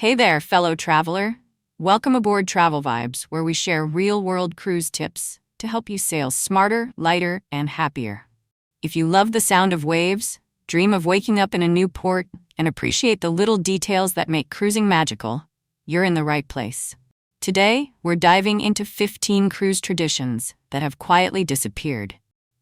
Hey there, fellow traveler. Welcome aboard TravelVibes, where we share real-world cruise tips to help you sail smarter, lighter, and happier. If you love the sound of waves, dream of waking up in a new port, and appreciate the little details that make cruising magical, you're in the right place. Today, we're diving into 15 cruise traditions that have quietly disappeared,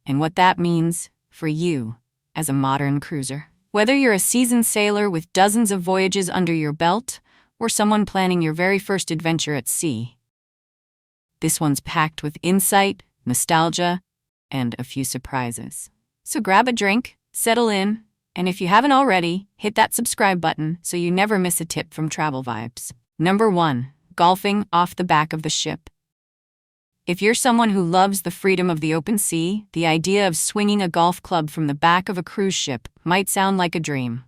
and what that means for you as a modern cruiser. Whether you're a seasoned sailor with dozens of voyages under your belt, or someone planning your very first adventure at sea, this one's packed with insight, nostalgia, and a few surprises. So grab a drink, settle in, and if you haven't already, hit that subscribe button so you never miss a tip from TravelVibes. Number 1. Golfing off the back of the ship. If you're someone who loves the freedom of the open sea, the idea of swinging a golf club from the back of a cruise ship might sound like a dream.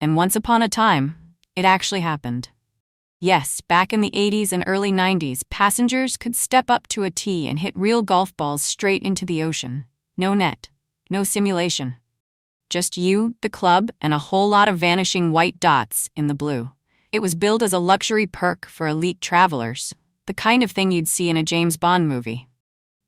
And once upon a time, it actually happened. Yes, back in the 80s and early 90s, passengers could step up to a tee and hit real golf balls straight into the ocean. No net, no simulation. Just you, the club, and a whole lot of vanishing white dots in the blue. It was billed as a luxury perk for elite travelers, the kind of thing you'd see in a James Bond movie.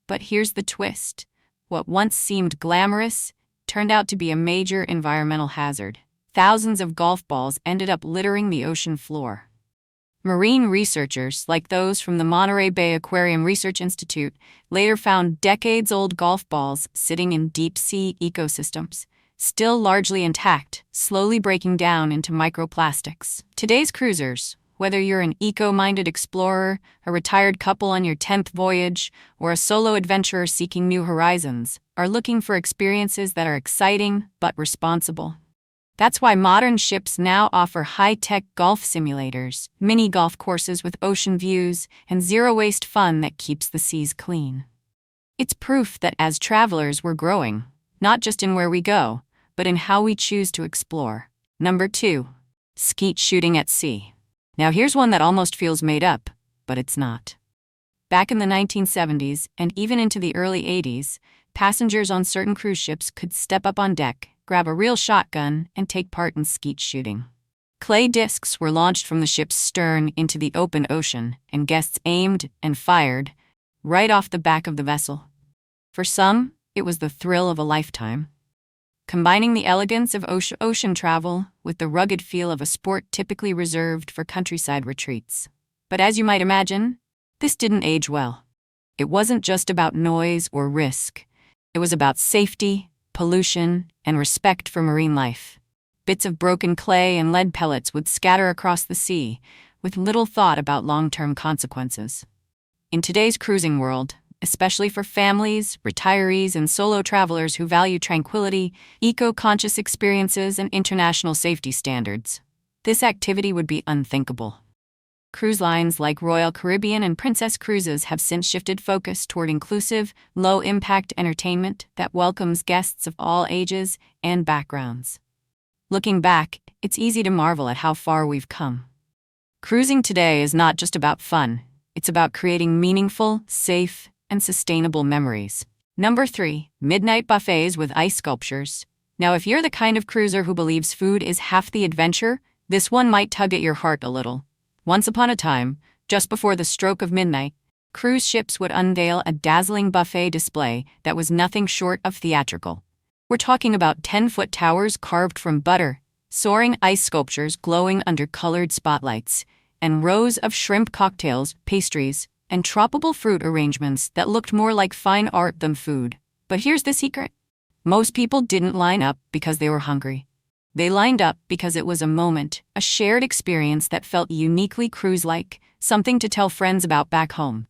But here's the twist. What once seemed glamorous turned out to be a major environmental hazard. Thousands of golf balls ended up littering the ocean floor. Marine researchers, like those from the Monterey Bay Aquarium Research Institute, later found decades-old golf balls sitting in deep-sea ecosystems, still largely intact, slowly breaking down into microplastics. Today's cruisers, whether you're an eco-minded explorer, a retired couple on your 10th voyage, or a solo adventurer seeking new horizons, are looking for experiences that are exciting but responsible. That's why modern ships now offer high-tech golf simulators, mini golf courses with ocean views, and zero-waste fun that keeps the seas clean. It's proof that as travelers we're growing, not just in where we go, but in how we choose to explore. Number 2. Skeet shooting at sea. Now here's one that almost feels made up, but it's not. Back in the 1970s, and even into the early 80s, passengers on certain cruise ships could step up on deck, grab a real shotgun, and take part in skeet shooting. Clay discs were launched from the ship's stern into the open ocean, and guests aimed and fired right off the back of the vessel. For some, it was the thrill of a lifetime. Combining the elegance of ocean travel with the rugged feel of a sport typically reserved for countryside retreats. But as you might imagine, this didn't age well. It wasn't just about noise or risk. It was about safety, pollution, and respect for marine life. Bits of broken clay and lead pellets would scatter across the sea, with little thought about long-term consequences. In today's cruising world, especially for families, retirees, and solo travelers who value tranquility, eco-conscious experiences, and international safety standards, this activity would be unthinkable. Cruise lines like Royal Caribbean and Princess Cruises have since shifted focus toward inclusive, low-impact entertainment that welcomes guests of all ages and backgrounds. Looking back, it's easy to marvel at how far we've come. Cruising today is not just about fun, it's about creating meaningful, safe, and sustainable memories. Number 3. Midnight buffets with ice sculptures. Now, if you're the kind of cruiser who believes food is half the adventure, this one might tug at your heart a little. Once upon a time, just before the stroke of midnight, cruise ships would unveil a dazzling buffet display that was nothing short of theatrical. We're talking about 10-foot towers carved from butter, soaring ice sculptures glowing under colored spotlights, and rows of shrimp cocktails, pastries, and tropical fruit arrangements that looked more like fine art than food. But here's the secret. Most people didn't line up because they were hungry. They lined up because it was a moment, a shared experience that felt uniquely cruise-like, something to tell friends about back home.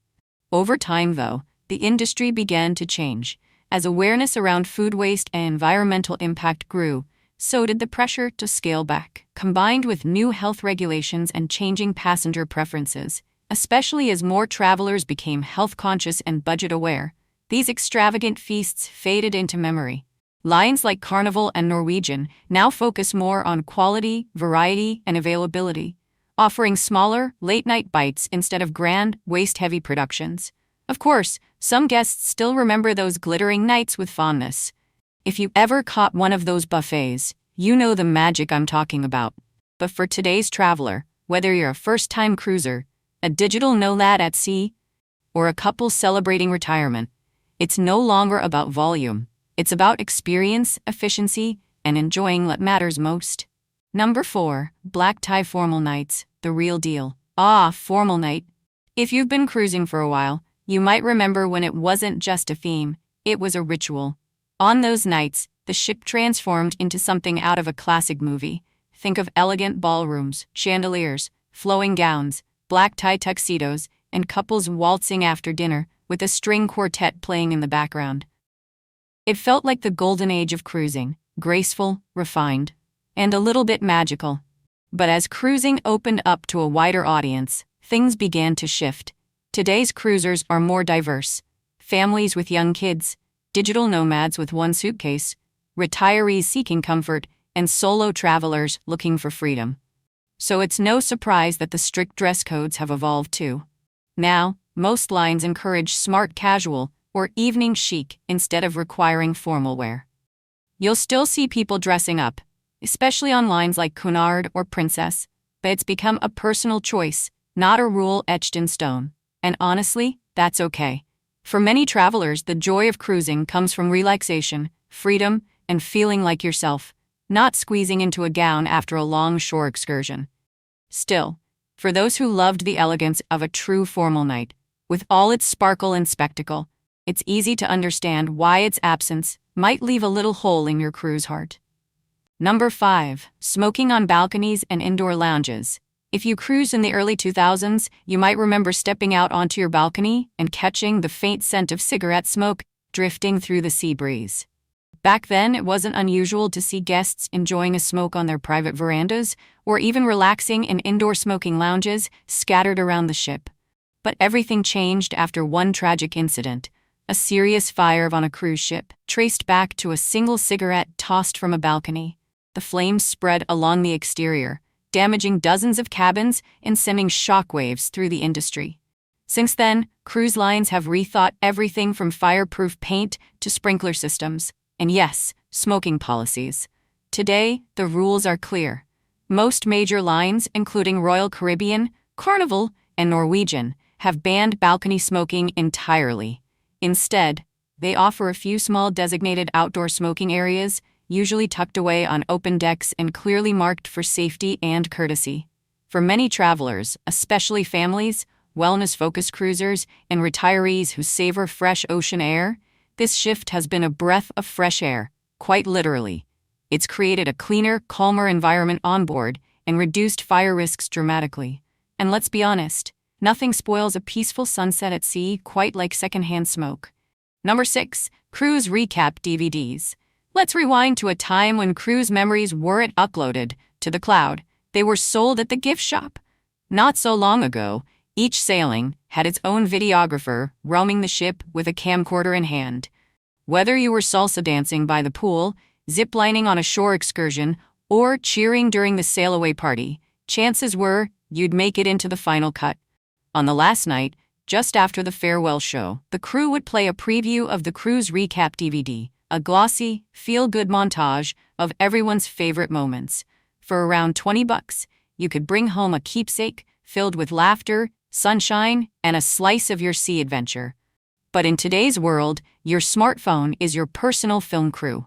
Over time, though, the industry began to change. As awareness around food waste and environmental impact grew, so did the pressure to scale back. Combined with new health regulations and changing passenger preferences, especially as more travelers became health-conscious and budget-aware, these extravagant feasts faded into memory. Lines like Carnival and Norwegian now focus more on quality, variety, and availability, offering smaller, late-night bites instead of grand, waste-heavy productions. Of course, some guests still remember those glittering nights with fondness. If you ever caught one of those buffets, you know the magic I'm talking about. But for today's traveler, Whether you're a first-time cruiser, a digital nomad at sea, or a couple celebrating retirement, it's no longer about volume. It's about experience, efficiency, and enjoying what matters most. Number 4. Black tie formal nights, the real deal. Ah, formal night. If you've been cruising for a while, you might remember when it wasn't just a theme, it was a ritual. On those nights, the ship transformed into something out of a classic movie. Think of elegant ballrooms, chandeliers, flowing gowns, black tie tuxedos, and couples waltzing after dinner with a string quartet playing in the background. It felt like the golden age of cruising, graceful, refined, and a little bit magical. But as cruising opened up to a wider audience, things began to shift. Today's cruisers are more diverse. Families with young kids, digital nomads with one suitcase, retirees seeking comfort, and solo travelers looking for freedom. So it's no surprise that the strict dress codes have evolved too. Now, most lines encourage smart casual or evening chic instead of requiring formal wear. You'll still see people dressing up, especially on lines like Cunard or Princess, but it's become a personal choice, not a rule etched in stone. And honestly, that's okay. For many travelers, the joy of cruising comes from relaxation, freedom, and feeling like yourself, not squeezing into a gown after a long shore excursion. Still, for those who loved the elegance of a true formal night, with all its sparkle and spectacle, it's easy to understand why its absence might leave a little hole in your cruise heart. Number 5. Smoking on balconies and indoor lounges. If you cruised in the early 2000s, you might remember stepping out onto your balcony and catching the faint scent of cigarette smoke drifting through the sea breeze. Back then, it wasn't unusual to see guests enjoying a smoke on their private verandas or even relaxing in indoor smoking lounges scattered around the ship. But everything changed after one tragic incident, a serious fire on a cruise ship, traced back to a single cigarette tossed from a balcony. The flames spread along the exterior, damaging dozens of cabins and sending shockwaves through the industry. Since then, cruise lines have rethought everything from fireproof paint to sprinkler systems, and yes, smoking policies. Today, the rules are clear. Most major lines, including Royal Caribbean, Carnival, and Norwegian, have banned balcony smoking entirely. Instead, they offer a few small designated outdoor smoking areas, usually tucked away on open decks and clearly marked for safety and courtesy. For many travelers, especially families, wellness-focused cruisers, and retirees who savor fresh ocean air, this shift has been a breath of fresh air, quite literally. It's created a cleaner, calmer environment on board and reduced fire risks dramatically. And let's be honest, nothing spoils a peaceful sunset at sea quite like secondhand smoke. Number 6. Cruise Recap DVDs. Let's rewind to a time when cruise memories weren't uploaded to the cloud. They were sold at the gift shop. Not so long ago, each sailing had its own videographer roaming the ship with a camcorder in hand. Whether you were salsa dancing by the pool, ziplining on a shore excursion, or cheering during the sail-away party, chances were you'd make it into the final cut. On the last night, just after the farewell show, the crew would play a preview of the Cruise Recap DVD, a glossy, feel-good montage of everyone's favorite moments. For around $20, you could bring home a keepsake filled with laughter, sunshine, and a slice of your sea adventure. But in today's world, your smartphone is your personal film crew.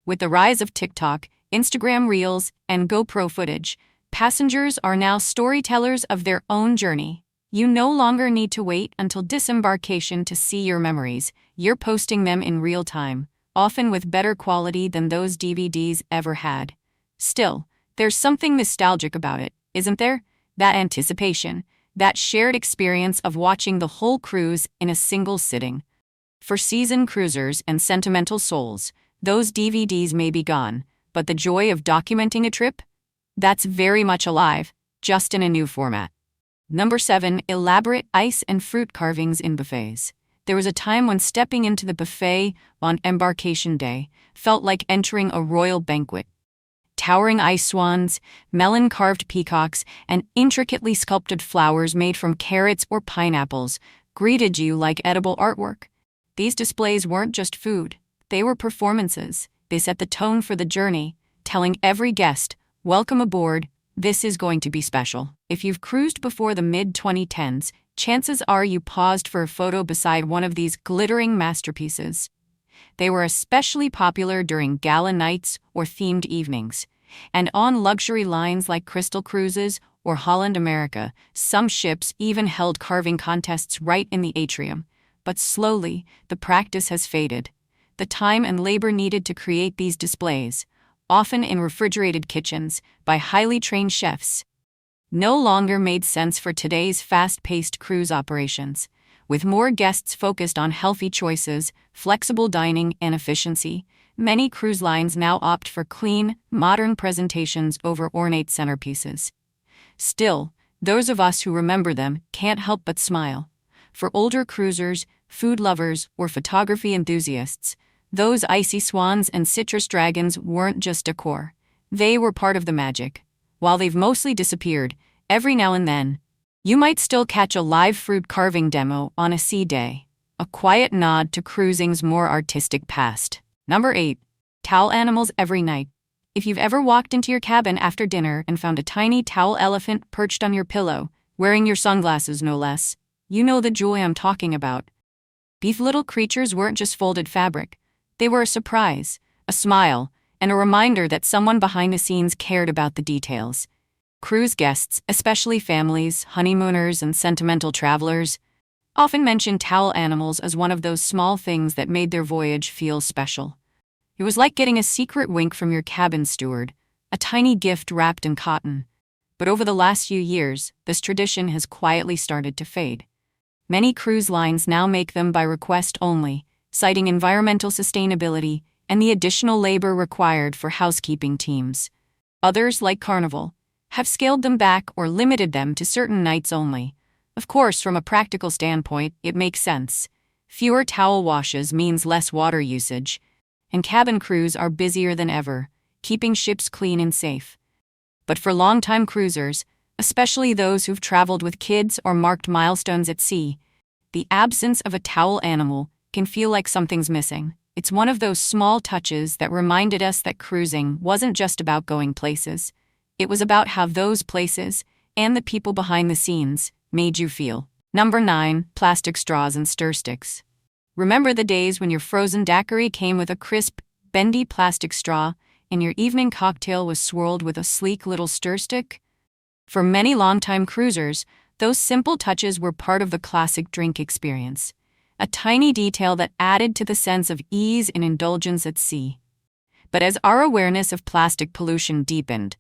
With the rise of TikTok, Instagram Reels, and GoPro footage, passengers are now storytellers of their own journey. You no longer need to wait until disembarkation to see your memories. You're posting them in real time, often with better quality than those DVDs ever had. Still, there's something nostalgic about it, isn't there? That anticipation, that shared experience of watching the whole cruise in a single sitting. For seasoned cruisers and sentimental souls, those DVDs may be gone, but the joy of documenting a trip? That's very much alive, just in a new format. Number 7. Elaborate ice and fruit carvings in buffets. There was a time when stepping into the buffet on embarkation day felt like entering a royal banquet. Towering ice swans, melon-carved peacocks, and intricately sculpted flowers made from carrots or pineapples greeted you like edible artwork. These displays weren't just food, they were performances. They set the tone for the journey, telling every guest, "Welcome aboard, This is going to be special. If you've cruised before the mid-2010s, chances are you paused for a photo beside one of these glittering masterpieces. They were especially popular during gala nights or themed evenings. And on luxury lines like Crystal Cruises or Holland America, some ships even held carving contests right in the atrium. But slowly, the practice has faded. The time and labor needed to create these displays, often in refrigerated kitchens by highly trained chefs, no longer made sense for today's fast-paced cruise operations. With more guests focused on healthy choices, flexible dining, and efficiency, many cruise lines now opt for clean, modern presentations over ornate centerpieces. Still, those of us who remember them can't help but smile. For older cruisers, food lovers, or photography enthusiasts, those icy swans and citrus dragons weren't just decor. They were part of the magic. While they've mostly disappeared, every now and then, you might still catch a live fruit carving demo on a sea day, a quiet nod to cruising's more artistic past. Number 8. Towel animals every night. If you've ever walked into your cabin after dinner and found a tiny towel elephant perched on your pillow, wearing your sunglasses no less, you know the joy I'm talking about. These little creatures weren't just folded fabric. They were a surprise, a smile, and a reminder that someone behind the scenes cared about the details. Cruise guests, especially families, honeymooners, and sentimental travelers, often mention towel animals as one of those small things that made their voyage feel special. It was like getting a secret wink from your cabin steward, a tiny gift wrapped in cotton. But over the last few years, this tradition has quietly started to fade. Many cruise lines now make them by request only, citing environmental sustainability and the additional labor required for housekeeping teams. Others, like Carnival, have scaled them back or limited them to certain nights only. Of course, from a practical standpoint, it makes sense. Fewer towel washes means less water usage, and cabin crews are busier than ever, keeping ships clean and safe. But for longtime cruisers, especially those who've traveled with kids or marked milestones at sea, the absence of a towel animal can feel like something's missing. It's one of those small touches that reminded us that cruising wasn't just about going places. It was about how those places, and the people behind the scenes, made you feel. Number 9. Plastic straws and stir sticks. Remember the days when your frozen daiquiri came with a crisp, bendy plastic straw, and your evening cocktail was swirled with a sleek little stir stick? For many longtime cruisers, those simple touches were part of the classic drink experience, a tiny detail that added to the sense of ease and indulgence at sea. But as our awareness of plastic pollution deepened,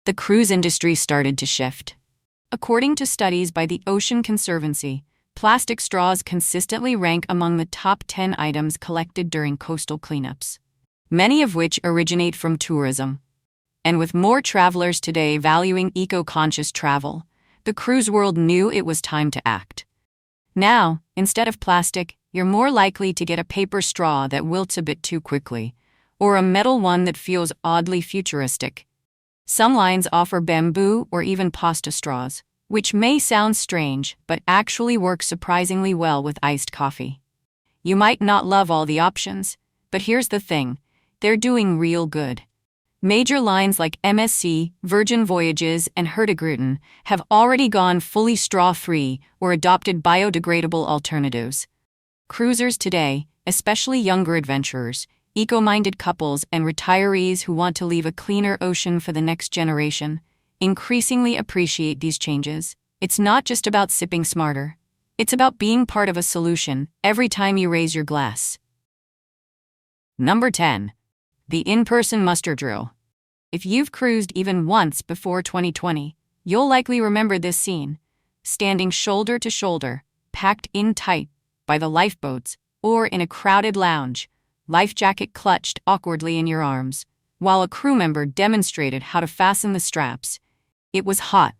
the cruise industry started to shift. According to studies by the Ocean Conservancy, plastic straws consistently rank among the top 10 items collected during coastal cleanups, many of which originate from tourism. And with more travelers today valuing eco-conscious travel, the cruise world knew it was time to act. Now, instead of plastic, you're more likely to get a paper straw that wilts a bit too quickly, or a metal one that feels oddly futuristic. Some lines offer bamboo or even pasta straws, which may sound strange but actually work surprisingly well with iced coffee. You might not love all the options, but here's the thing, they're doing real good. Major lines like MSC, Virgin Voyages, and Hurtigruten have already gone fully straw-free or adopted biodegradable alternatives. Cruisers today, especially younger adventurers, eco-minded couples, and retirees who want to leave a cleaner ocean for the next generation, increasingly appreciate these changes. It's not just about sipping smarter. It's about being part of a solution every time you raise your glass. Number 10. The in-person muster drill. If you've cruised even once before 2020, you'll likely remember this scene. Standing shoulder to shoulder, packed in tight, by the lifeboats, or in a crowded lounge, life jacket clutched awkwardly in your arms, while a crew member demonstrated how to fasten the straps. It was hot,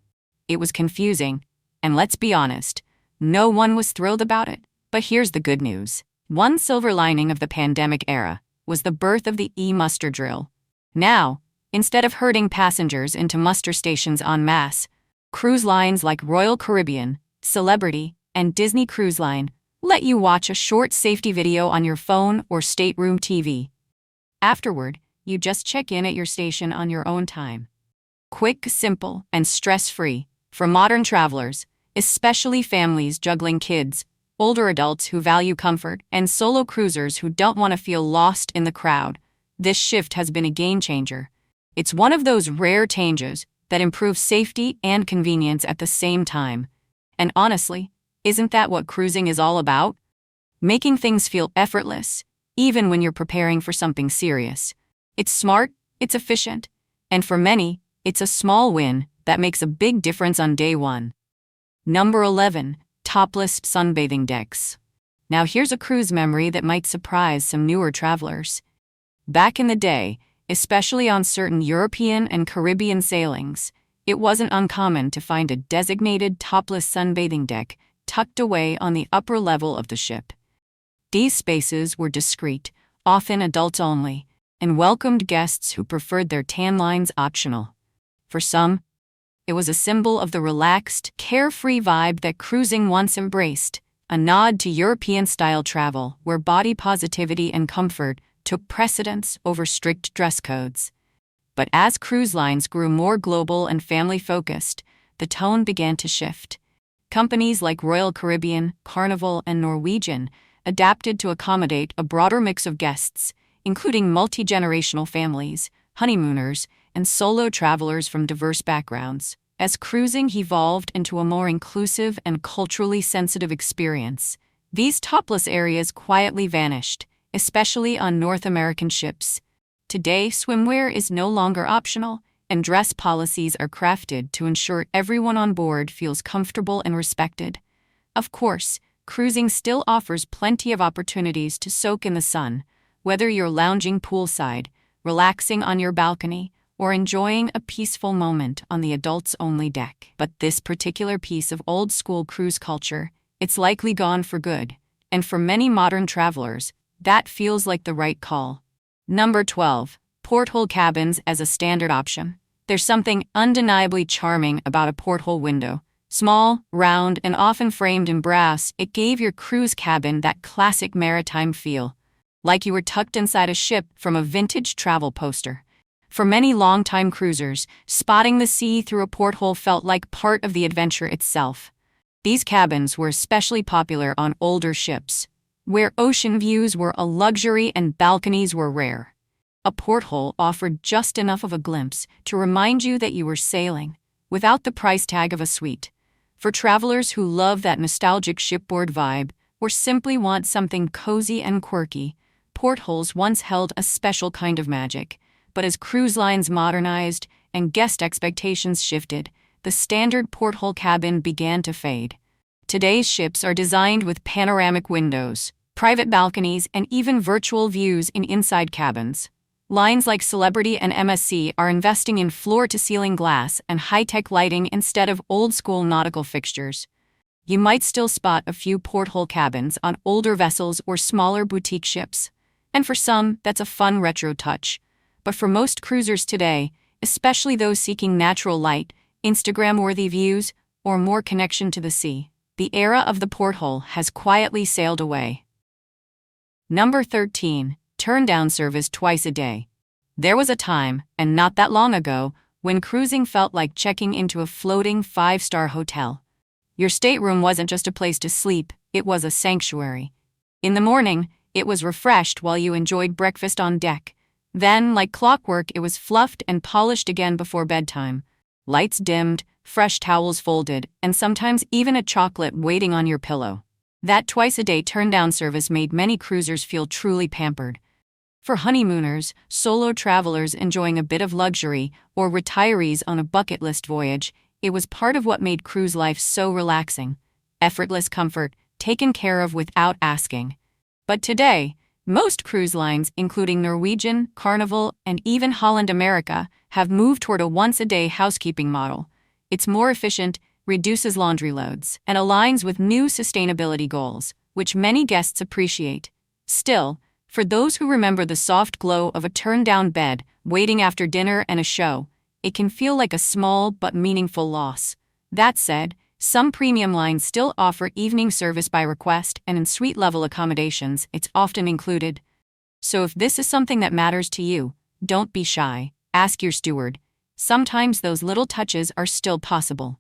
it was confusing, and let's be honest, no one was thrilled about it. But here's the good news. One silver lining of the pandemic era was the birth of the e-muster drill. Now, instead of herding passengers into muster stations en masse, cruise lines like Royal Caribbean, Celebrity, and Disney Cruise Line let you watch a short safety video on your phone or stateroom TV. Afterward, you just check in at your station on your own time. Quick, simple, and stress-free. For modern travelers, especially families juggling kids, older adults who value comfort, and solo cruisers who don't want to feel lost in the crowd, this shift has been a game-changer. It's one of those rare changes that improve safety and convenience at the same time. And honestly, isn't that what cruising is all about? Making things feel effortless, even when you're preparing for something serious. It's smart, it's efficient, and for many, it's a small win that makes a big difference on day one. Number 11. Topless sunbathing decks. Now here's a cruise memory that might surprise some newer travelers. Back in the day, especially on certain European and Caribbean sailings, it wasn't uncommon to find a designated topless sunbathing deck tucked away on the upper level of the ship. These spaces were discreet, often adults only, and welcomed guests who preferred their tan lines optional. For some, it was a symbol of the relaxed, carefree vibe that cruising once embraced, a nod to European-style travel where body positivity and comfort took precedence over strict dress codes. But as cruise lines grew more global and family-focused, the tone began to shift. Companies like Royal Caribbean, Carnival, and Norwegian adapted to accommodate a broader mix of guests, including multi-generational families, honeymooners, and solo travelers from diverse backgrounds. As cruising evolved into a more inclusive and culturally sensitive experience, these topless areas quietly vanished, especially on North American ships. Today, swimwear is no longer optional, and dress policies are crafted to ensure everyone on board feels comfortable and respected. Of course, cruising still offers plenty of opportunities to soak in the sun, whether you're lounging poolside, relaxing on your balcony, or enjoying a peaceful moment on the adults-only deck. But this particular piece of old-school cruise culture, it's likely gone for good, and for many modern travelers, that feels like the right call. Number 12. Porthole cabins as a standard option. There's something undeniably charming about a porthole window. Small, round, and often framed in brass, it gave your cruise cabin that classic maritime feel, like you were tucked inside a ship from a vintage travel poster. For many longtime cruisers, spotting the sea through a porthole felt like part of the adventure itself. These cabins were especially popular on older ships, where ocean views were a luxury and balconies were rare. A porthole offered just enough of a glimpse to remind you that you were sailing, without the price tag of a suite. For travelers who love that nostalgic shipboard vibe, or simply want something cozy and quirky, portholes once held a special kind of magic. But as cruise lines modernized and guest expectations shifted, the standard porthole cabin began to fade. Today's ships are designed with panoramic windows, private balconies, and even virtual views in inside cabins. Lines like Celebrity and MSC are investing in floor-to-ceiling glass and high-tech lighting instead of old-school nautical fixtures. You might still spot a few porthole cabins on older vessels or smaller boutique ships. And for some, that's a fun retro touch. But for most cruisers today, especially those seeking natural light, Instagram-worthy views, or more connection to the sea, the era of the porthole has quietly sailed away. Number 13. Turndown service twice a day. There was a time, and not that long ago, when cruising felt like checking into a floating 5-star hotel. Your stateroom wasn't just a place to sleep, it was a sanctuary. In the morning, it was refreshed while you enjoyed breakfast on deck. Then, like clockwork, it was fluffed and polished again before bedtime. Lights dimmed, fresh towels folded, and sometimes even a chocolate waiting on your pillow. That twice-a-day turn-down service made many cruisers feel truly pampered. For honeymooners, solo travelers enjoying a bit of luxury, or retirees on a bucket list voyage, it was part of what made cruise life so relaxing. Effortless comfort, taken care of without asking. But today, most cruise lines, including Norwegian, Carnival, and even Holland America, have moved toward a once-a-day housekeeping model. It's more efficient, reduces laundry loads, and aligns with new sustainability goals, which many guests appreciate. Still, for those who remember the soft glow of a turned-down bed, waiting after dinner and a show, it can feel like a small but meaningful loss. That said, some premium lines still offer evening service by request, and in suite-level accommodations, it's often included. So if this is something that matters to you, don't be shy. Ask your steward. sometimes those little touches are still possible.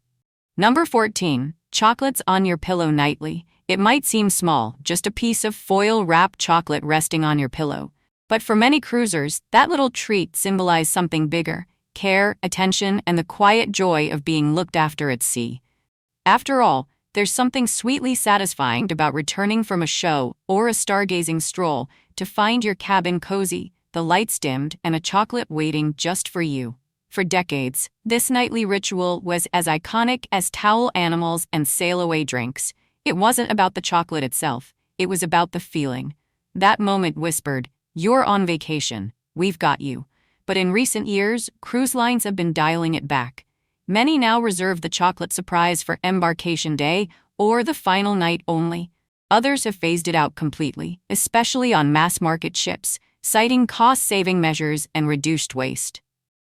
Number 14. Chocolates on your pillow nightly. It might seem small, just a piece of foil-wrapped chocolate resting on your pillow. But for many cruisers, that little treat symbolizes something bigger: care, attention, and the quiet joy of being looked after at sea. After all, there's something sweetly satisfying about returning from a show or a stargazing stroll to find your cabin cozy, the lights dimmed, and a chocolate waiting just for you. For decades, this nightly ritual was as iconic as towel animals and sail-away drinks. It wasn't about the chocolate itself, it was about the feeling. That moment whispered, "You're on vacation, we've got you." But in recent years, cruise lines have been dialing it back. Many now reserve the chocolate surprise for embarkation day or the final night only. Others have phased it out completely, especially on mass-market ships, citing cost-saving measures and reduced waste.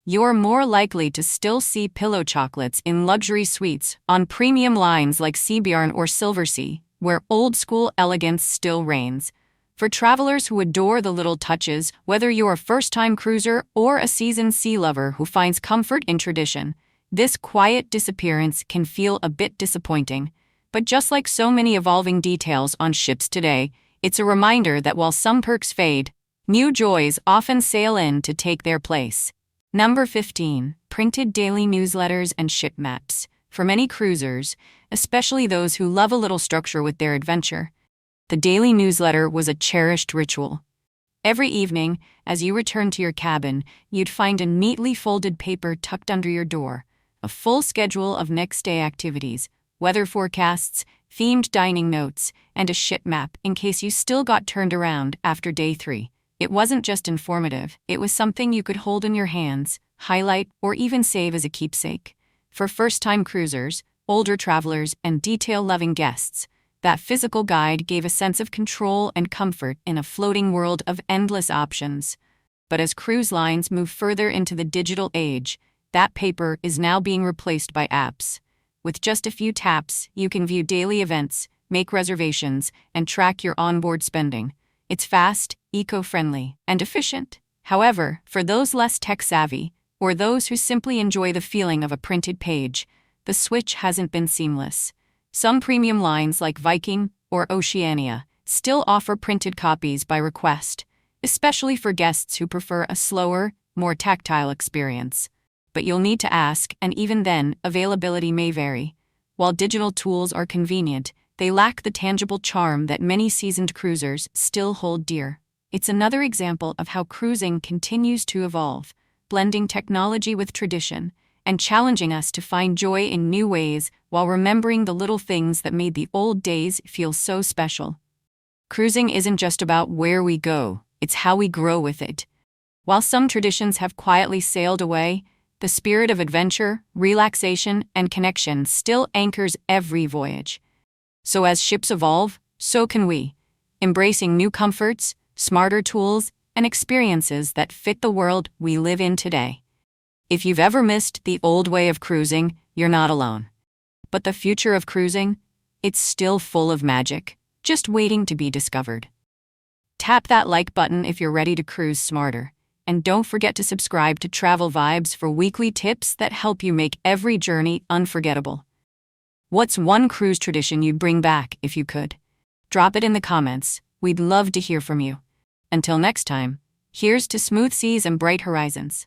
You're more likely to still see pillow chocolates in luxury suites on premium lines like Seabourn or Silversea, where old-school elegance still reigns. For travelers who adore the little touches, whether you're a first-time cruiser or a seasoned sea lover who finds comfort in tradition, this quiet disappearance can feel a bit disappointing. But just like so many evolving details on ships today, it's a reminder that while some perks fade, new joys often sail in to take their place. Number 15. Printed daily newsletters and ship maps. For many cruisers, especially those who love a little structure with their adventure, the daily newsletter was a cherished ritual. Every evening, as you returned to your cabin, you'd find a neatly folded paper tucked under your door, a full schedule of next day activities, weather forecasts, themed dining notes, and a ship map in case you still got turned around after day 3. It wasn't just informative, it was something you could hold in your hands, highlight, or even save as a keepsake. For first-time cruisers, older travelers, and detail-loving guests, that physical guide gave a sense of control and comfort in a floating world of endless options. But as cruise lines move further into the digital age, that paper is now being replaced by apps. With just a few taps, you can view daily events, make reservations, and track your onboard spending. It's fast, eco-friendly, and efficient. However, for those less tech-savvy, or those who simply enjoy the feeling of a printed page, the switch hasn't been seamless. Some premium lines like Viking or Oceania still offer printed copies by request, especially for guests who prefer a slower, more tactile experience. But you'll need to ask, and even then, availability may vary. While digital tools are convenient, they lack the tangible charm that many seasoned cruisers still hold dear. It's another example of how cruising continues to evolve, blending technology with tradition, and challenging us to find joy in new ways while remembering the little things that made the old days feel so special. Cruising isn't just about where we go, it's how we grow with it. While some traditions have quietly sailed away, the spirit of adventure, relaxation, and connection still anchors every voyage. So as ships evolve, so can we, embracing new comforts, smarter tools, and experiences that fit the world we live in today. If you've ever missed the old way of cruising, you're not alone. But the future of cruising? It's still full of magic, just waiting to be discovered. Tap that like button if you're ready to cruise smarter. And don't forget to subscribe to TravelVibes for weekly tips that help you make every journey unforgettable. What's one cruise tradition you'd bring back if you could? Drop it in the comments. We'd love to hear from you. Until next time, here's to smooth seas and bright horizons.